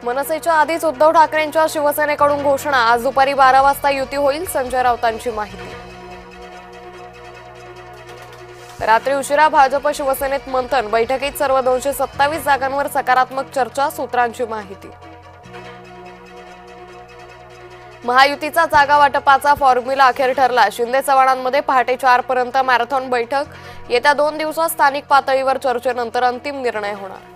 मनसेच्या आधीच उद्धव ठाकरेंच्या शिवसेनेकडून घोषणा, आज दुपारी 12 वाजता युती होईल, संजय राऊतांची माहिती। रात्री उशिरा भाजप शिवसेनेत मंथन, बैठकीत सर्व 227 जागांवर सकारात्मक चर्चा, सूत्रांची माहिती। महायुतीचा जागा वाटपाचा फॉर्म्युला अखेर ठरला, शिंदे चव्हाणांमध्ये पहाटे 4 पर्यंत मॅरेथॉन बैठक, येत्या 2 दिवसात स्थानिक पातळीवर चर्चेनंतर अंतिम निर्णय होणार।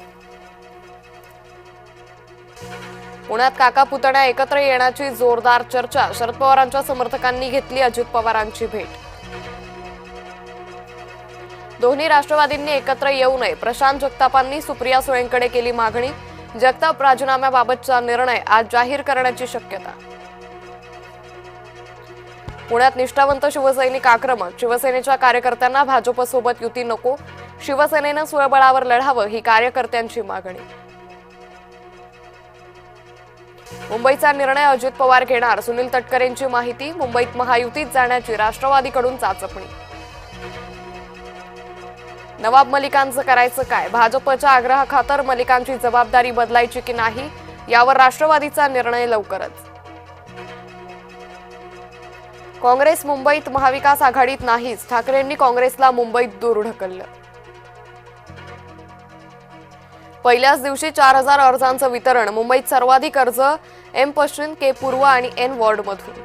पुण्यात काका पुतण्या एकत्र येण्याची जोरदार चर्चा, शरद पवारांच्या समर्थकांनी घेतली अजित पवारांची भेट। दोन्ही राष्ट्रवादींनी एकत्र येऊ नये, प्रशांत जगतापांनी सुप्रिया सुळेंकडे केली मागणी, जगताप राजीनाम्याबाबतचा निर्णय आज जाहीर करण्याची शक्यता। पुण्यात निष्ठावंत शिवसैनिक आक्रमक, शिवसेनेच्या कार्यकर्त्यांना भाजपसोबत युती नको, शिवसेनेनं स्वबळावर लढावं, ही कार्यकर्त्यांची मागणी। मुंबईचा निर्णय अजित पवार घेणार, सुनील तटकरेंची माहिती, मुंबईत महायुतीत जाण्याची राष्ट्रवादीकडून चाचपणी। नवाब मलिकांचं करायचं काय, भाजपच्या आग्रहाखातर मलिकांची जबाबदारी बदलायची की नाही, यावर राष्ट्रवादीचा निर्णय लवकरच। काँग्रेस मुंबईत महाविकास आघाडीत नाहीच, ठाकरेंनी काँग्रेसला मुंबईत दूर ढकललं। पहिल्याच दिवशी 4000 अर्जांचं वितरण, मुंबईत सर्वाधिक अर्ज एम पश्चिम, के पूर्व आणि एन वॉर्डमधून।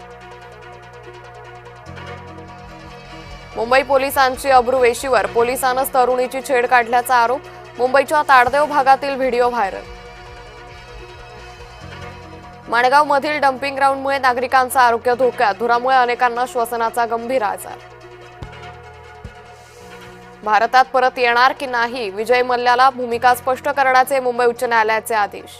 मुंबई पोलिसांची अब्रू वेशीवर, पोलिसांनाच तरुणीची छेड काढल्याचा आरोप, मुंबईच्या ताडदेव भागातील व्हिडिओ व्हायरल। माणगावमधील डम्पिंग ग्राउंडमुळे नागरिकांचं आरोग्य धोक्यात, धुरामुळे अनेकांना श्वसनाचा गंभीर आजार। भारतात परत येणार की नाही, विजय मल्ल्याला भूमिका स्पष्ट करण्याचे मुंबई उच्च न्यायालयाचे आदेश।